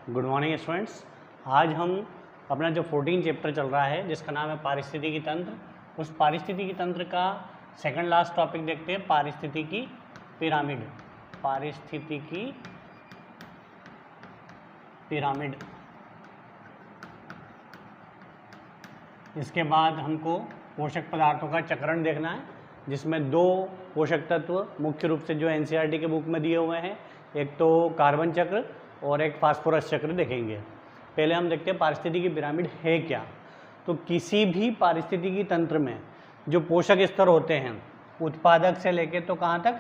Good morning students. आज हम अपना जो 14 चैप्टर चल रहा है जिसका नाम है पारिस्थितिकी तंत्र, उस पारिस्थितिकी तंत्र का सेकंड लास्ट टॉपिक देखते हैं, पारिस्थितिकी पिरामिड। पारिस्थितिकी पिरामिड। इसके बाद हमको पोषक पदार्थों का चक्रण देखना है, जिसमें दो पोषक तत्व मुख्य रूप से जो एनसीईआरटी के बुक में दिए हुए हैं, एक तो कार्बन चक्र और एक फास्फोरस चक्र देखेंगे। पहले हम देखते हैं पारिस्थितिकी पिरामिड है क्या। तो किसी भी पारिस्थितिकी तंत्र में जो पोषक स्तर होते हैं, उत्पादक से लेके तो कहाँ तक,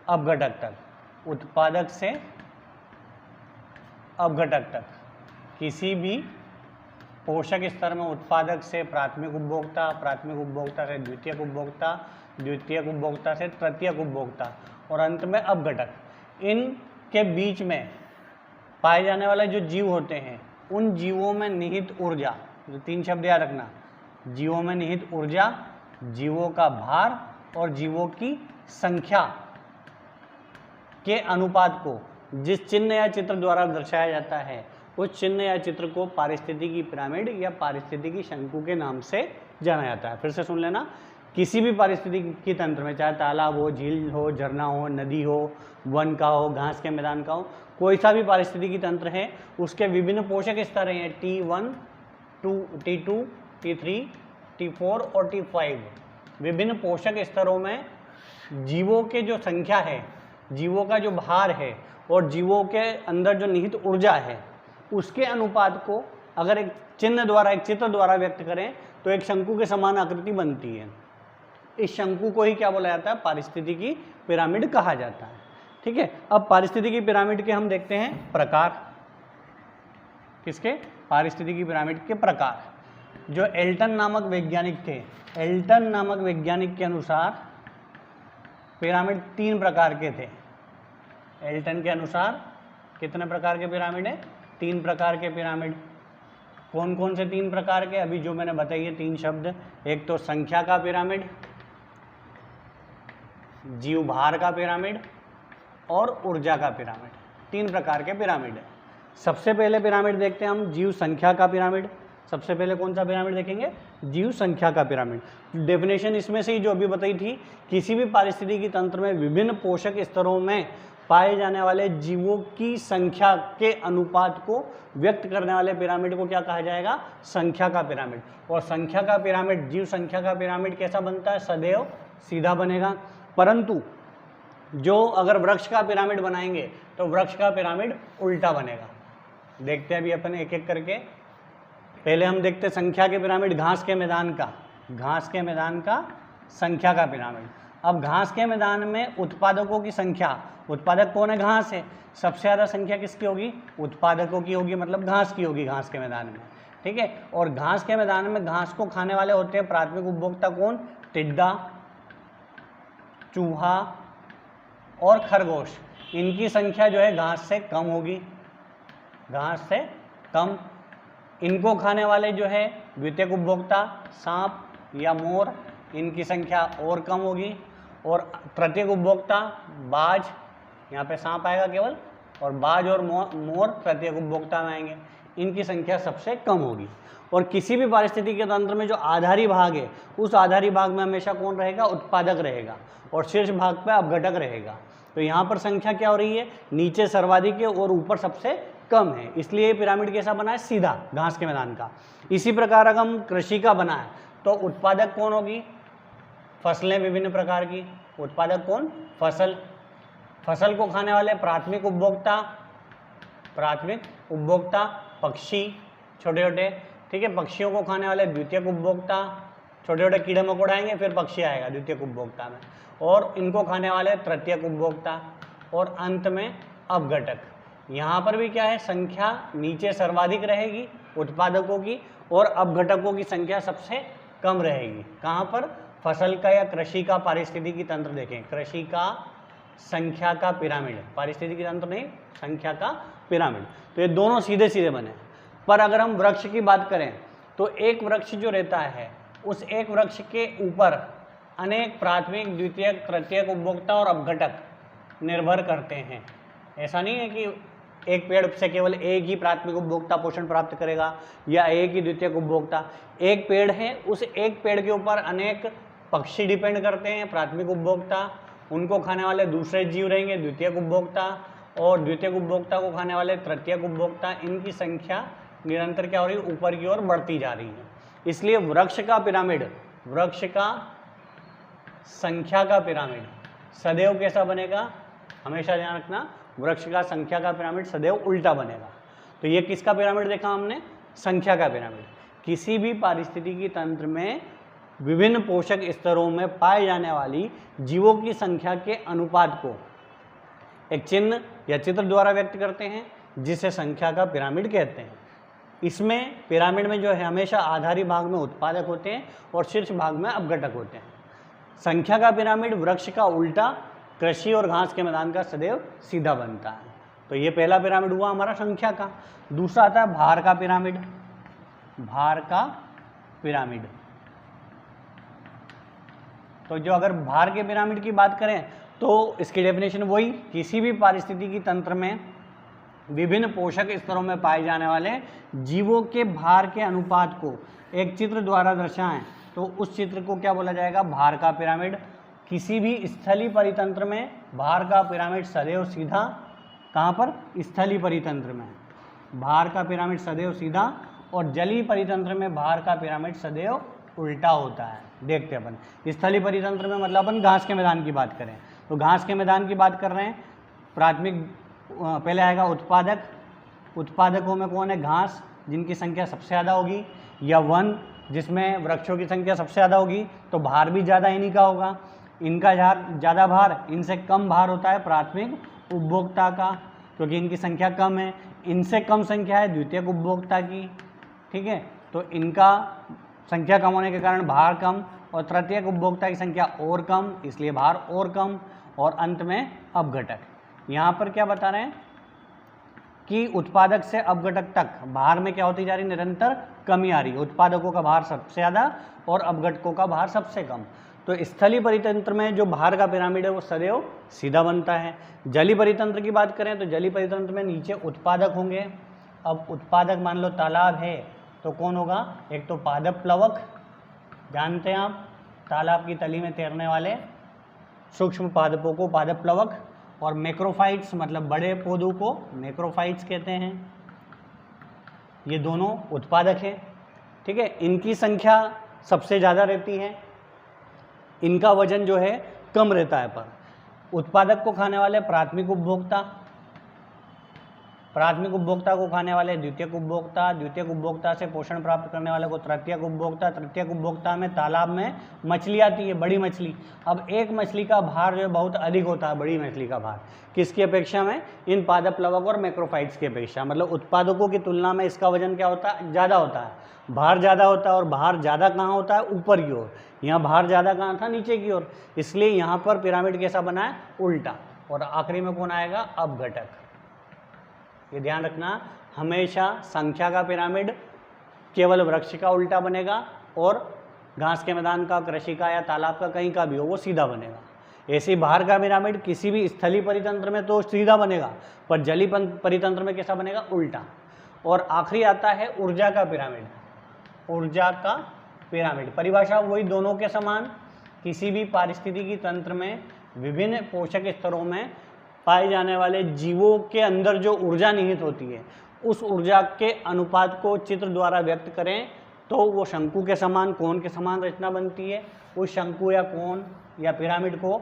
अपघटक तक। उत्पादक से अपघटक तक किसी भी पोषक स्तर में उत्पादक से प्राथमिक उपभोक्ता, प्राथमिक उपभोक्ता से द्वितीयक उपभोक्ता, द्वितीयक उपभोक्ता से तृतीयक उपभोक्ता और अंत में अपघटक, इनके बीच में पाए जाने वाले जो जीव होते हैं, उन जीवों में निहित ऊर्जा, जो तीन शब्द याद रखना, जीवों में निहित ऊर्जा, जीवों का भार और जीवों की संख्या के अनुपात को जिस चिन्ह या चित्र द्वारा दर्शाया जाता है, उस चिन्ह या चित्र को पारिस्थितिकी पिरामिड या पारिस्थितिकी शंकु के नाम से जाना जाता है। फिर से सुन लेना, किसी भी पारिस्थितिकी तंत्र में, चाहे तालाब हो, झील हो, झरना हो, नदी हो, वन का हो, घास के मैदान का हो, कोई सा भी पारिस्थितिकी तंत्र है, उसके विभिन्न पोषक स्तर हैं, T1, T2, T3, T4 और T5। विभिन्न पोषक स्तरों में जीवों के जो संख्या है, जीवों का जो भार है और जीवों के अंदर जो निहित ऊर्जा है, उसके अनुपात को अगर एक चिन्ह द्वारा, एक चित्र द्वारा व्यक्त करें तो एक शंकु के समान आकृति बनती है। इस शंकु को ही क्या बोला जाता है, पारिस्थितिकी पिरामिड कहा जाता है। ठीक है, अब पारिस्थितिकी पिरामिड के हम देखते हैं प्रकार। किसके, पारिस्थितिकी पिरामिड के प्रकार। जो एल्टन नामक वैज्ञानिक थे, एल्टन नामक वैज्ञानिक के अनुसार पिरामिड तीन प्रकार के थे। एल्टन के अनुसार कितने प्रकार के पिरामिड है, तीन प्रकार के पिरामिड। कौन कौन से तीन प्रकार के, अभी जो मैंने बताई है तीन शब्द, एक तो संख्या का पिरामिड, जीव भार का पिरामिड और ऊर्जा का पिरामिड। तीन प्रकार के पिरामिड है। सबसे पहले पिरामिड देखते हैं हम, जीव संख्या का पिरामिड। सबसे पहले कौन सा पिरामिड देखेंगे, जीव संख्या का पिरामिड। डेफिनेशन इसमें से ही जो अभी बताई थी, किसी भी पारिस्थितिकी तंत्र में विभिन्न पोषक स्तरों में पाए जाने वाले जीवों की संख्या के अनुपात को व्यक्त करने वाले पिरामिड को क्या कहा जाएगा, संख्या का पिरामिड। और संख्या का पिरामिड, जीव संख्या का पिरामिड कैसा बनता है, सदैव सीधा बनेगा। परंतु जो अगर वृक्ष का पिरामिड बनाएंगे तो वृक्ष का पिरामिड उल्टा बनेगा। देखते हैं अभी अपन एक एक करके। पहले हम देखते हैं संख्या के पिरामिड, घास के मैदान का, घास के मैदान का संख्या का पिरामिड। अब घास के मैदान में उत्पादकों की संख्या, उत्पादक कौन है, घास है, सबसे ज़्यादा संख्या किसकी होगी, उत्पादकों की होगी, मतलब घास की होगी घास के मैदान में। ठीक है, और घास के मैदान में घास को खाने वाले होते हैं प्राथमिक उपभोक्ता कौन, टिड्डा, चूहा और खरगोश। इनकी संख्या जो है घास से कम होगी, घास से कम। इनको खाने वाले जो है द्वितीयक उपभोक्ता, सांप या मोर, इनकी संख्या और कम होगी। और तृतीयक उपभोक्ता बाज, यहाँ पे सांप आएगा केवल, और बाज और मोर तृतीयक उपभोक्ता में आएंगे, इनकी संख्या सबसे कम होगी। और किसी भी पारिस्थितिकी तंत्र में जो आधारी भाग है, उस आधारी भाग में हमेशा कौन रहेगा, उत्पादक रहेगा, और शीर्ष भाग पे अपघटक रहेगा। तो यहाँ पर संख्या क्या हो रही है, नीचे सर्वाधिक है और ऊपर सबसे कम है, इसलिए पिरामिड कैसा बना है, सीधा, घास के मैदान का। इसी प्रकार अगर हम कृषि का बना है तो उत्पादक कौन होगी, फसलें विभिन्न प्रकार की, उत्पादक कौन, फसल। फसल को खाने वाले प्राथमिक उपभोक्ता, प्राथमिक उपभोक्ता पक्षी छोटे छोटे, ठीक है, पक्षियों को खाने वाले द्वितीयक उपभोक्ता, छोटे छोटे कीड़े मकोड़े आएंगे, फिर पक्षी आएगा द्वितीयक उपभोक्ता में, और इनको खाने वाले तृतीयक उपभोक्ता, और अंत में अपघटक। यहाँ पर भी क्या है, संख्या नीचे सर्वाधिक रहेगी उत्पादकों की और अपघटकों की संख्या सबसे कम रहेगी। कहाँ पर, फसल का या कृषि का पारिस्थितिकी तंत्र देखें, कृषि का संख्या का पिरामिड, पारिस्थितिकी तंत्र नहीं, संख्या का पिरामिड। तो ये दोनों सीधे सीधे बने। पर अगर हम वृक्ष की बात करें तो एक वृक्ष जो रहता है, उस एक वृक्ष के ऊपर अनेक प्राथमिक, द्वितीयक, तृतीयक उपभोक्ता और अपघटक निर्भर करते हैं। ऐसा नहीं है कि एक पेड़ से केवल एक ही प्राथमिक उपभोक्ता पोषण प्राप्त करेगा या एक ही द्वितीयक उपभोक्ता? एक पेड़ है, उस एक पेड़ के ऊपर अनेक पक्षी डिपेंड करते हैं, प्राथमिक उपभोक्ता, उनको खाने वाले दूसरे जीव रहेंगे द्वितीयक उपभोक्ता, और द्वितीयक उपभोक्ता को खाने वाले तृतीयक उपभोक्ता। इनकी संख्या निरंतर क्या हो रही है? ऊपर की ओर बढ़ती जा रही है। इसलिए वृक्ष का पिरामिड, वृक्ष का संख्या का पिरामिड सदैव कैसा बनेगा? हमेशा ध्यान रखना, वृक्ष का संख्या का पिरामिड सदैव उल्टा बनेगा। तो ये किसका पिरामिड देखा हमने? संख्या का पिरामिड। किसी भी पारिस्थितिकी तंत्र में विभिन्न पोषक स्तरों में पाए जाने वाली जीवों की संख्या के अनुपात को एक चिन्ह या चित्र द्वारा व्यक्त करते हैं, जिसे संख्या का पिरामिड कहते हैं। इसमें पिरामिड में जो है हमेशा आधारी भाग में उत्पादक होते हैं और शीर्ष भाग में अपघटक होते हैं। संख्या का पिरामिड वृक्ष का उल्टा, कृषि और घास के मैदान का सदैव सीधा बनता है। तो ये पहला पिरामिड हुआ हमारा संख्या का। दूसरा आता है भार का पिरामिड। भार का पिरामिड, तो जो अगर भार के पिरामिड की बात करें तो इसकी डेफिनेशन वही, किसी भी पारिस्थितिकी तंत्र में विभिन्न पोषक स्तरों में पाए जाने वाले जीवों के भार के अनुपात को एक चित्र द्वारा दर्शाएं तो उस चित्र को क्या बोला जाएगा? भार का पिरामिड। किसी भी स्थलीय परितंत्र में भार का पिरामिड सदैव सीधा, कहाँ पर? स्थलीय परितंत्र में भार का पिरामिड सदैव सीधा, और जलीय परितंत्र में भार का पिरामिड सदैव उल्टा होता है। देखते हैं अपन स्थलीय परितंत्र में, मतलब अपन घास के मैदान की बात करें तो घास के मैदान की बात कर रहे हैं। प्राथमिक पहले आएगा उत्पादक, उत्पादकों में कौन है? घास, जिनकी संख्या सबसे ज़्यादा होगी, या वन, जिसमें वृक्षों की संख्या सबसे ज़्यादा होगी, तो भार भी ज़्यादा इन्हीं का होगा। इनका ज़्यादा भार, इनसे कम भार होता है प्राथमिक उपभोक्ता का, क्योंकि इनकी संख्या कम है। इनसे कम संख्या है द्वितीयक उपभोक्ता की, ठीक है। तो इनका संख्या कम होने के कारण भार कम, और तृतीयक उपभोक्ता की संख्या और कम, इसलिए भार और कम, और अंत में अपघटक। यहाँ पर क्या बता रहे हैं कि उत्पादक से अपघटक तक भार में क्या होती जा रही? निरंतर कमी आ रही है। उत्पादकों का भार सबसे ज़्यादा और अपघटकों का भार सबसे कम। तो स्थलीय परितंत्र में जो भार का पिरामिड है वो सदैव सीधा बनता है। जलीय परितंत्र की बात करें तो जलीय परितंत्र में नीचे उत्पादक होंगे। अब उत्पादक मान लो तालाब है तो कौन होगा? एक तो पादप प्लवक, जानते हैं आप, तालाब की तली में तैरने वाले सूक्ष्म पादपों को पादप प्लवक, और मैक्रोफाइट्स मतलब बड़े पौधों को मैक्रोफाइट्स कहते हैं। ये दोनों उत्पादक हैं, ठीक है। इनकी संख्या सबसे ज़्यादा रहती है, इनका वजन जो है कम रहता है। पर उत्पादक को खाने वाले प्राथमिक उपभोक्ता, प्राथमिक उपभोक्ता को खाने वाले द्वितीयक उपभोक्ता, द्वितीयक उपभोक्ता से पोषण प्राप्त करने वाले को तृतीयक उपभोक्ता, तृतीयक उपभोक्ता में तालाब में मछली आती है, बड़ी मछली। अब एक मछली का भार जो है बहुत अधिक होता है, बड़ी मछली का भार किसकी अपेक्षा में? इन पादप प्लवक और मैक्रोफाइट्स की अपेक्षा। मतलब उत्पादकों की तुलना में इसका वजन क्या होता है? ज़्यादा होता है, भार ज़्यादा होता है। और भार ज़्यादा कहाँ होता है? ऊपर की ओर। यहाँ भार ज़्यादा कहाँ था? नीचे की ओर। इसलिए यहाँ पर पिरामिड कैसा बना है? उल्टा। और आखिरी में कौन आएगा? अपघटक। ये ध्यान रखना, हमेशा संख्या का पिरामिड केवल वृक्ष का उल्टा बनेगा, और घास के मैदान का, कृषि का या तालाब का, कहीं का भी हो वो सीधा बनेगा। ऐसे ही भार का पिरामिड किसी भी स्थलीय परितंत्र में तो सीधा बनेगा, पर जलीय परितंत्र में कैसा बनेगा? उल्टा। और आखिरी आता है ऊर्जा का पिरामिड। ऊर्जा का पिरामिड परिभाषा वही, दोनों के समान। किसी भी पारिस्थितिकी तंत्र में विभिन्न पोषक स्तरों में पाए जाने वाले जीवों के अंदर जो ऊर्जा निहित होती है, उस ऊर्जा के अनुपात को चित्र द्वारा व्यक्त करें तो वो शंकु के समान, कोण के समान रचना बनती है। उस शंकु या कोण या पिरामिड को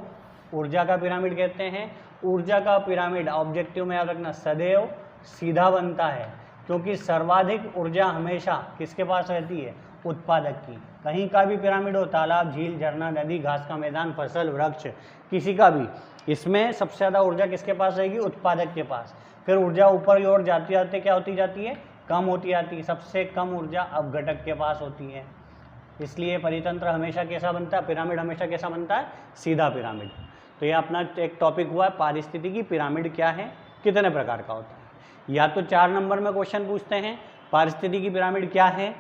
ऊर्जा का पिरामिड कहते हैं। ऊर्जा का पिरामिड ऑब्जेक्टिव में याद रखना सदैव सीधा बनता है, क्योंकि सर्वाधिक ऊर्जा हमेशा किसके पास रहती है? उत्पादक की। कहीं का भी पिरामिड हो, तालाब, झील, झरना, नदी, घास का मैदान, फसल, वृक्ष, किसी का भी, इसमें सबसे ज़्यादा ऊर्जा किसके पास रहेगी? उत्पादक के पास। फिर ऊर्जा ऊपर की ओर जाते जाते क्या होती जाती है? कम होती जाती है। सबसे कम ऊर्जा अपघटक के पास होती है। इसलिए परितंत्र हमेशा कैसा बनता है? पिरामिड हमेशा कैसा बनता है? सीधा पिरामिड। तो ये अपना एक टॉपिक हुआ है पारिस्थितिकी पिरामिड क्या है, कितने प्रकार का होता है। या तो 4 नंबर में क्वेश्चन पूछते हैं पारिस्थितिकी पिरामिड क्या है,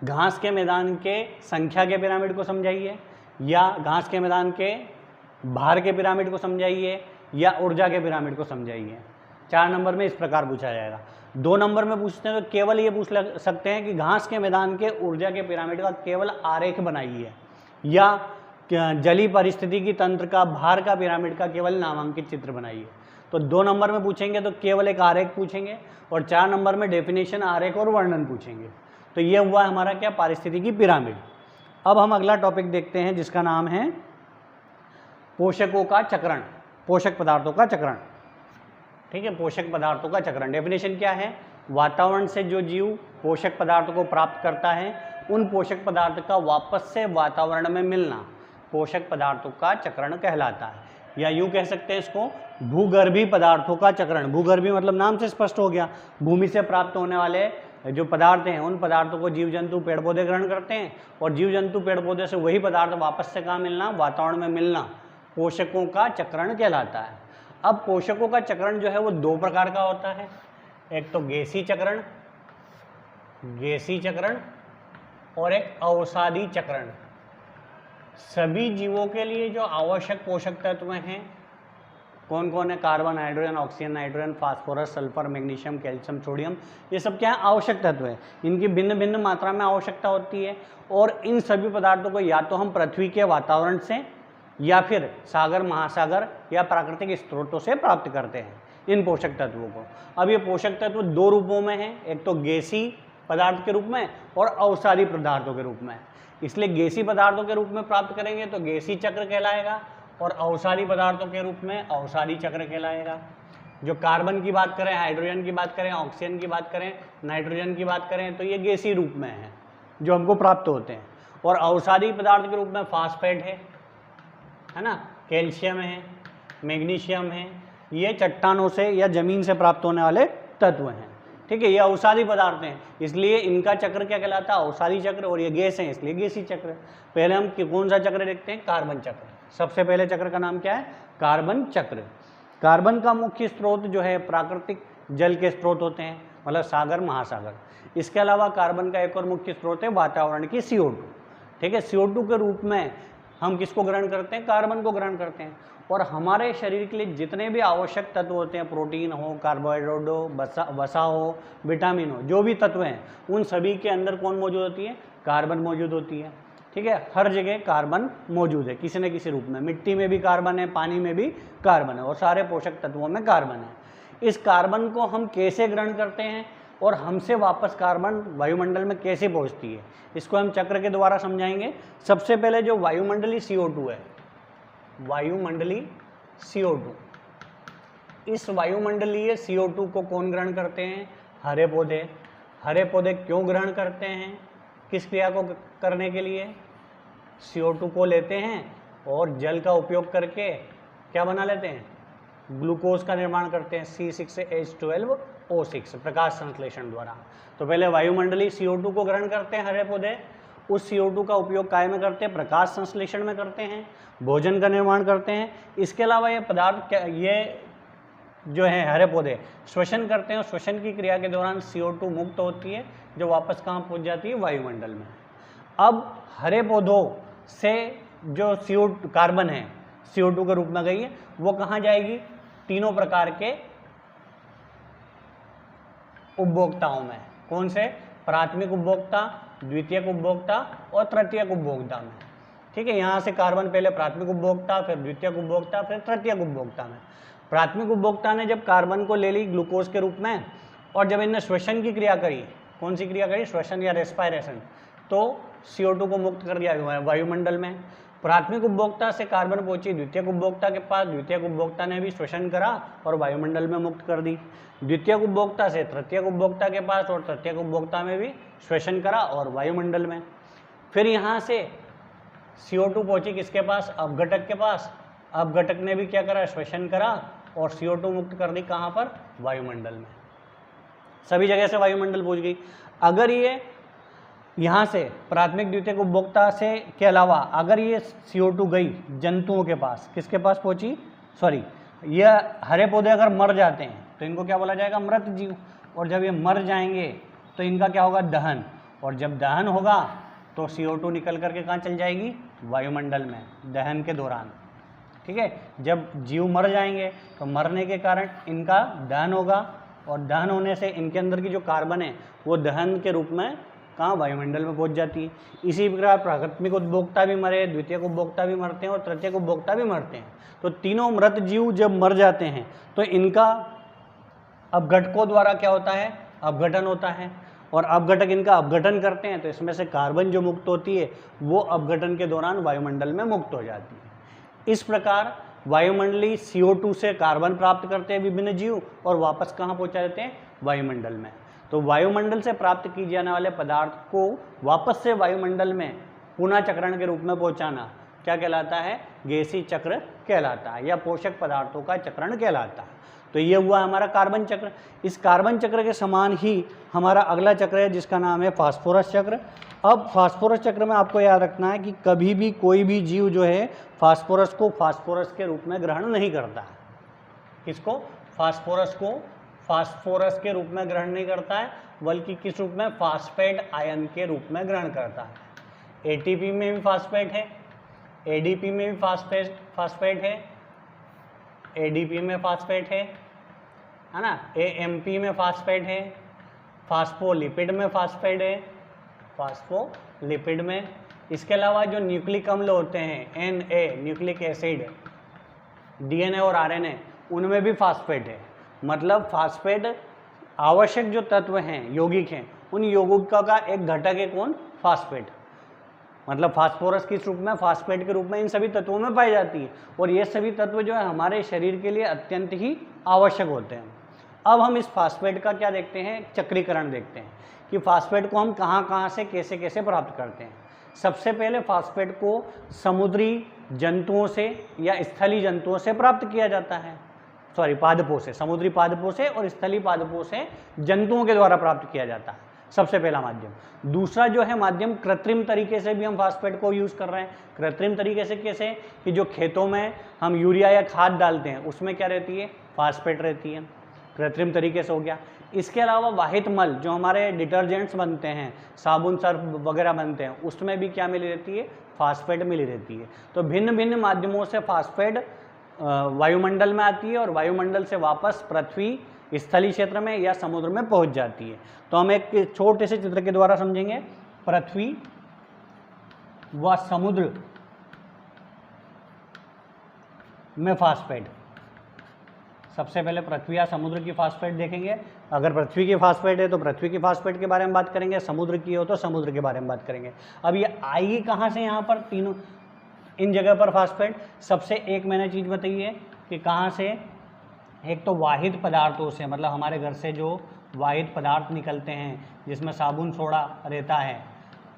घास के मैदान के संख्या के पिरामिड को समझाइए, या घास के मैदान के भार के पिरामिड को समझाइए, या ऊर्जा के पिरामिड को समझाइए। 4 नंबर में इस प्रकार पूछा जाएगा। 2 नंबर में पूछते हैं तो केवल ये पूछ सकते हैं कि घास के मैदान के ऊर्जा के पिरामिड का केवल आरेख बनाइए, या जलीय परिस्थिति की तंत्र का भार का पिरामिड का केवल नामांकित चित्र बनाइए। तो 2 नंबर में पूछेंगे तो केवल एक आरेख पूछेंगे, और 4 नंबर में डेफिनेशन, आरेख और वर्णन पूछेंगे। तो ये हुआ हमारा क्या, पारिस्थितिकी पिरामिड। अब हम अगला टॉपिक देखते हैं जिसका नाम है पोषकों का चक्रण, पोषक पदार्थों का चक्रण। ठीक है, पोषक पदार्थों का चक्रण। डेफिनेशन क्या है, वातावरण से जो जीव पोषक पदार्थों को प्राप्त करता है, उन पोषक पदार्थ का वापस से वातावरण में मिलना पोषक पदार्थों का चक्रण कहलाता है। या यूँ कह सकते हैं इसको भूगर्भी पदार्थों का चक्रण। भूगर्भी मतलब नाम से स्पष्ट हो गया, भूमि से प्राप्त होने वाले जो पदार्थ हैं उन पदार्थों को जीव जंतु पेड़ पौधे ग्रहण करते हैं, और जीव जंतु पेड़ पौधे से वही पदार्थ वापस से कहाँ मिलना, वातावरण में मिलना पोषकों का चक्रण कहलाता है। अब पोषकों का चक्रण जो है वो 2 प्रकार का होता है, एक तो गैसीय चक्रण, गैसीय चक्रण, और एक अवसादी चक्रण। सभी जीवों के लिए जो आवश्यक पोषक तत्व हैं कौन कौन है, carbon, hydrogen, oxygen, nitrogen, phosphorus, sulphur, magnesium, calcium, sodium, ये सब क्या है, आवश्यक तत्व है। इनकी भिन्न भिन्न मात्रा में आवश्यकता होती है, और इन सभी पदार्थों को या तो हम पृथ्वी के वातावरण से या फिर सागर, महासागर या प्राकृतिक स्रोतों से प्राप्त करते हैं इन पोषक तत्वों को। अब ये पोषक तत्व 2 रूपों में हैं, एक तो गैसीय पदार्थ के रूप में और अवसादी पदार्थों के रूप में। इसलिए गैसीय पदार्थों के रूप में प्राप्त करेंगे तो गैसीय चक्र कहलाएगा, और अवसादी पदार्थों के रूप में अवसादी चक्र कहलाएगा। जो कार्बन की बात करें, हाइड्रोजन की बात करें, ऑक्सीजन की बात करें, नाइट्रोजन की बात करें, तो ये गैसीय रूप में है जो हमको प्राप्त होते हैं। और अवसादी पदार्थ के रूप में फास्फेट है ना, कैल्शियम है, मैग्नीशियम है, ये चट्टानों से या जमीन से प्राप्त होने वाले तत्व हैं। ठीक है, ये अवसादी पदार्थ हैं, इसलिए इनका चक्र क्या कहलाता है, अवसादी चक्र, और ये गैस हैं इसलिए गैसीय चक्र। पहले हम कौन सा चक्र देखते हैं, कार्बन चक्र। सबसे पहले चक्र का नाम क्या है, कार्बन चक्र। कार्बन का मुख्य स्रोत जो है प्राकृतिक जल के स्रोत होते हैं, मतलब सागर, महासागर। इसके अलावा कार्बन का एक और मुख्य स्रोत है वातावरण की CO2। ठीक है, CO2 के रूप में हम किसको ग्रहण करते हैं, कार्बन को ग्रहण करते हैं। और हमारे शरीर के लिए जितने भी आवश्यक तत्व होते हैं, प्रोटीन हो, कार्बोहाइड्रेट हो, वसा हो, विटामिन हो, जो भी तत्व हैं, उन सभी के अंदर कौन मौजूद होती है, कार्बन मौजूद होती है। ठीक है, हर जगह कार्बन मौजूद है किसी न किसी रूप में। मिट्टी में भी कार्बन है, पानी में भी कार्बन है, और सारे पोषक तत्वों में कार्बन है। इस कार्बन को हम कैसे ग्रहण करते हैं और हमसे वापस कार्बन वायुमंडल में कैसे पहुंचती है, इसको हम चक्र के द्वारा समझाएंगे। सबसे पहले जो वायुमंडलीय CO2 है, वायुमंडलीय CO2, इस वायुमंडलीय CO2 को कौन ग्रहण करते हैं, हरे पौधे। हरे पौधे क्यों ग्रहण करते हैं, किस क्रिया को करने के लिए, CO2 को लेते हैं और जल का उपयोग करके क्या बना लेते हैं, ग्लूकोज का निर्माण करते हैं, C6H12O6 प्रकाश संश्लेषण द्वारा। तो पहले वायुमंडलीय CO2 को ग्रहण करते हैं हरे पौधे, उस CO2 का उपयोग काय में करते हैं, प्रकाश संश्लेषण में करते हैं, भोजन का निर्माण करते हैं। इसके अलावा ये पदार्थ ये जो है हरे पौधे श्वसन करते हैं, और श्वसन की क्रिया के दौरान CO2 मुक्त होती है, जो वापस कहाँ पहुँच जाती है, वायुमंडल में। अब हरे पौधों से जो CO2 कार्बन है CO2 के रूप में गई है, वो कहाँ जाएगी, तीनों प्रकार के उपभोक्ताओं में। कौन से, प्राथमिक उपभोक्ता, द्वितीयक उपभोक्ता और तृतीयक उपभोक्ता में। ठीक है, यहाँ से कार्बन पहले प्राथमिक उपभोक्ता, फिर द्वितीयक उपभोक्ता, फिर तृतीयक उपभोक्ता में। प्राथमिक उपभोक्ता ने जब कार्बन को ले ली ग्लूकोज के रूप में, और जब इनने श्वसन की क्रिया करी, कौन सी क्रिया करी, श्वसन या रेस्पायरेशन, तो CO2 को मुक्त कर दिया वायुमंडल में। प्राथमिक उपभोक्ता से कार्बन पहुंची द्वितीयक उपभोक्ता के पास, द्वितीयक उपभोक्ता ने भी श्वसन करा और वायुमंडल में मुक्त कर दी। द्वितीयक उपभोक्ता से तृतीयक उपभोक्ता के पास, और तृतीयक उपभोक्ता में भी श्वसन करा और वायुमंडल में। फिर यहाँ से CO2 पहुंची किसके पास, अपघटक के पास। अपघटक ने भी क्या करा, श्वसन करा और CO2 मुक्त कर दी, कहाँ पर, वायुमंडल में। सभी जगह से वायुमंडल पहुंच गई। अगर ये यहाँ से प्राथमिक द्वितीयक उपभोक्ता से के अलावा अगर ये CO2 गई जंतुओं के पास, किसके पास पहुँची, सॉरी, ये हरे पौधे अगर मर जाते हैं तो इनको क्या बोला जाएगा, मृत जीव। और जब ये मर जाएंगे तो इनका क्या होगा, दहन। और जब दहन होगा तो CO2 निकल करके कहाँ चल जाएगी, वायुमंडल में, दहन के दौरान। ठीक है। जब जीव मर जाएंगे तो मरने के कारण इनका दहन होगा, और दहन होने से इनके अंदर की जो कार्बन है वो दहन के रूप में कहाँ, वायुमंडल में पहुंच जाती है। इसी प्रकार प्राथमिक उपभोक्ता भी मरे, द्वितीयक उपभोक्ता भी मरते हैं और तृतीयक उपभोक्ता भी मरते हैं। तो तीनों मृत जीव जब मर जाते हैं तो इनका अपघटकों द्वारा क्या होता है, अपघटन होता है, और अपघटक इनका अपघटन करते हैं तो इसमें से कार्बन जो मुक्त होती है वो अपघटन के दौरान वायुमंडल में मुक्त हो जाती है। इस प्रकार वायुमंडलीय CO2 से कार्बन प्राप्त करते हैं विभिन्न जीव और वापस कहाँ पहुँचा देते हैं, वायुमंडल में। तो वायुमंडल से प्राप्त किए जाने वाले पदार्थ को वापस से वायुमंडल में पुनः चक्रण के रूप में पहुँचाना क्या कहलाता है, गैसीय चक्र कहलाता है, या पोषक पदार्थों का चक्रण कहलाता है। तो ये हुआ हमारा कार्बन चक्र। इस कार्बन चक्र के समान ही हमारा अगला चक्र है जिसका नाम है फास्फोरस चक्र। अब फास्फोरस चक्र में आपको याद रखना है कि कभी भी कोई भी जीव जो है फास्फोरस को फास्फोरस के रूप में ग्रहण नहीं करता है। किसको, फास्फोरस को फास्फोरस के रूप में ग्रहण नहीं करता है, बल्कि किस रूप में, फास्फेट आयन के रूप में ग्रहण करता है। ATP में भी फास्फेट है, ADP में भी फास्फेट है, ADP में फास्फेट है ना, AMP में फास्फेट है, फास्फोलिपिड में फास्फेट है, फास्फोलिपिड में। इसके अलावा जो न्यूक्लिक अम्ल होते हैं Na न्यूक्लिक एसिड, DNA और RNA, उनमें भी फास्फेट है। मतलब फास्फेट आवश्यक जो तत्व हैं, यौगिक हैं, उन यौगिकों का एक घटक है कौन, फास्फेट। मतलब फास्फोरस किस रूप में, फास्फेट के रूप में इन सभी तत्वों में पाई जाती है, और ये सभी तत्व जो है हमारे शरीर के लिए अत्यंत ही आवश्यक होते हैं। अब हम इस फास्फेट का क्या देखते हैं, चक्रीकरण देखते हैं कि फास्फेट को हम कहाँ कहाँ से कैसे कैसे प्राप्त करते हैं। सबसे पहले फास्फेट को समुद्री जंतुओं से या स्थलीय जंतुओं से प्राप्त किया जाता है, पादपों से, समुद्री पादपों से और स्थलीय पादपों से जंतुओं के द्वारा प्राप्त किया जाता है, सबसे पहला माध्यम। दूसरा जो है माध्यम, कृत्रिम तरीके से भी हम फास्फेट को यूज़ कर रहे हैं। कृत्रिम तरीके से कैसे, कि जो खेतों में हम यूरिया या खाद डालते हैं उसमें क्या रहती है, फास्फेट रहती है, कृत्रिम तरीके से हो गया। इसके अलावा वाहित मल, जो हमारे डिटर्जेंट्स बनते हैं, साबुन सर्फ वगैरह बनते हैं, उसमें भी क्या मिली रहती है, फास्फेट मिली रहती है। तो भिन्न भिन्न माध्यमों से फास्फेट वायुमंडल में आती है और वायुमंडल से वापस पृथ्वी, स्थलीय क्षेत्र में या समुद्र में पहुंच जाती है। तो हम एक छोटे से चित्र के द्वारा समझेंगे। पृथ्वी व समुद्र में फास्फेट, सबसे पहले पृथ्वी या समुद्र की फास्फेट देखेंगे। अगर पृथ्वी की फास्फेट है तो पृथ्वी की फास्फेट के बारे में बात करेंगे, समुद्र की हो तो समुद्र के बारे में बात करेंगे। अब ये आएगी कहाँ से, यहाँ पर तीनों इन जगह पर फास्फेट। सबसे एक मैंने चीज़ बताई है कि कहाँ से, एक तो वाहित पदार्थों से, मतलब हमारे घर से जो वाहित पदार्थ निकलते हैं जिसमें साबुन सोडा रहता है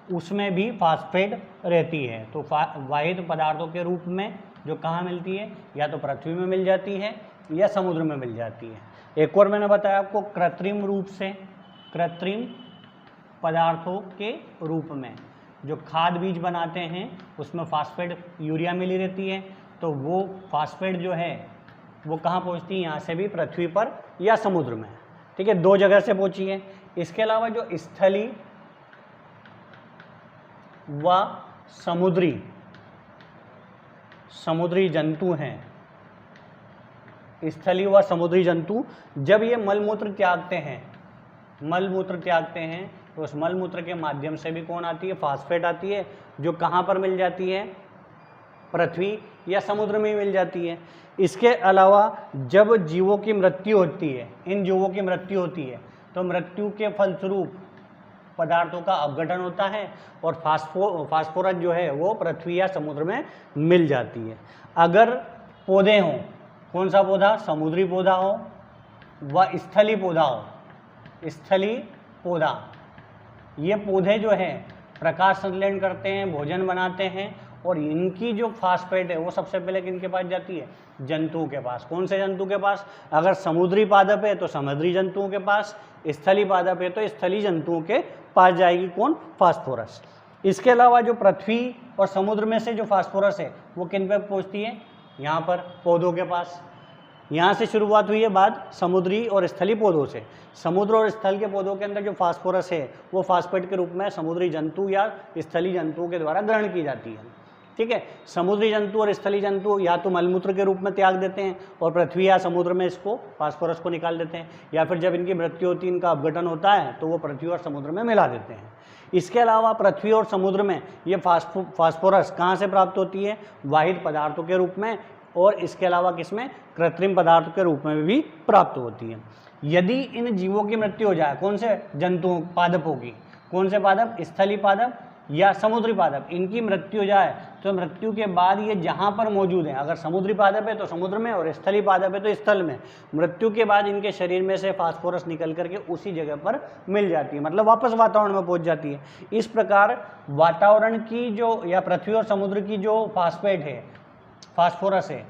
उसमें भी फास्फेट रहती है। तो वाहित पदार्थों के रूप में जो कहाँ मिलती है, या तो पृथ्वी में मिल जाती है या समुद्र में मिल जाती है। एक और मैंने बताया आपको, कृत्रिम रूप से, कृत्रिम पदार्थों के रूप में जो खाद बीज बनाते हैं उसमें फास्फेट, यूरिया मिली रहती है। तो वो फास्फेट जो है वो कहाँ पहुँचती है, यहाँ से भी पृथ्वी पर या समुद्र में। ठीक है, दो जगह से पहुँची है। इसके अलावा जो स्थलीय व समुद्री जंतु हैं, स्थलीय व समुद्री जंतु जब ये मलमूत्र त्यागते हैं तो उस मलमूत्र के माध्यम से भी कौन आती है, फास्फेट आती है, जो कहाँ पर मिल जाती है, पृथ्वी या समुद्र में ही मिल जाती है। इसके अलावा जब जीवों की मृत्यु होती है, इन जीवों की मृत्यु होती है, तो मृत्यु के फलस्वरूप पदार्थों का अपघटन होता है और फास्फोरस जो है वो पृथ्वी या समुद्र में मिल जाती है। अगर पौधे हों, कौन सा पौधा, समुद्री पौधा हो व स्थलीय पौधा हो, स्थलीय पौधा, ये पौधे जो है प्रकाश संश्लेषण करते हैं, भोजन बनाते हैं, और इनकी जो फास्फेट है वो सबसे पहले किनके पास जाती है, जंतुओं के पास। कौन से जंतु के पास, अगर समुद्री पादप है तो समुद्री जंतुओं के पास, स्थलीय पादप है तो स्थलीय जंतुओं के पास जाएगी कौन, फास्फोरस। इसके अलावा जो पृथ्वी और समुद्र में से जो फास्फोरस है वो किन पे पहुँचती है, यहाँ पर पौधों के पास। यहाँ से शुरुआत हुई है बात समुद्री और स्थलीय पौधों से। समुद्र और स्थल के पौधों के अंदर जो फास्फोरस है वो फास्फेट के रूप में समुद्री जंतु या स्थलीय जंतुओं के द्वारा ग्रहण की जाती है। ठीक है। समुद्री जंतु और स्थलीय जंतु या तो मलमूत्र के रूप में त्याग देते हैं और पृथ्वी या समुद्र में इसको फास्फोरस को निकाल देते हैं, या फिर जब इनकी मृत्यु होती है, इनका अपघटन होता है, तो वो पृथ्वी और समुद्र में मिला देते हैं। इसके अलावा पृथ्वी और समुद्र में ये फास्फोरस कहाँ से प्राप्त होती है? वाहित पदार्थों के रूप में, और इसके अलावा किसमें? कृत्रिम पदार्थों के रूप में भी प्राप्त होती है। यदि इन जीवों की मृत्यु हो जाए, कौन से जंतुओं, पादपों की, कौन से पादप? स्थलीय पादप या समुद्री पादप, इनकी मृत्यु हो जाए तो मृत्यु के बाद ये जहाँ पर मौजूद है, अगर समुद्री पादप है तो समुद्र में और स्थलीय पादप है तो स्थल में, मृत्यु के बाद इनके शरीर में से फास्फोरस निकल करके उसी जगह पर मिल जाती है, मतलब वापस वातावरण में पहुंच जाती है। इस प्रकार वातावरण की जो, या पृथ्वी और समुद्र की जो फास्फेट है, फास्फोरस है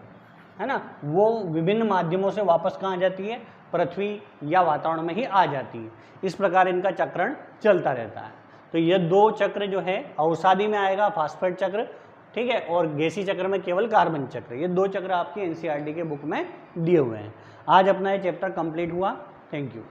ना, वो विभिन्न माध्यमों से वापस कहाँ जाती है? पृथ्वी या वातावरण में ही आ जाती है। इस प्रकार इनका चक्रण चलता रहता है। तो ये दो चक्र जो है, अवसादी में आएगा फास्फेट चक्र, ठीक है, और गैसी चक्र में केवल कार्बन चक्र। ये दो चक्र आपकी एनसीईआरटी के बुक में दिए हुए हैं। आज अपना ये चैप्टर कंप्लीट हुआ। Thank you.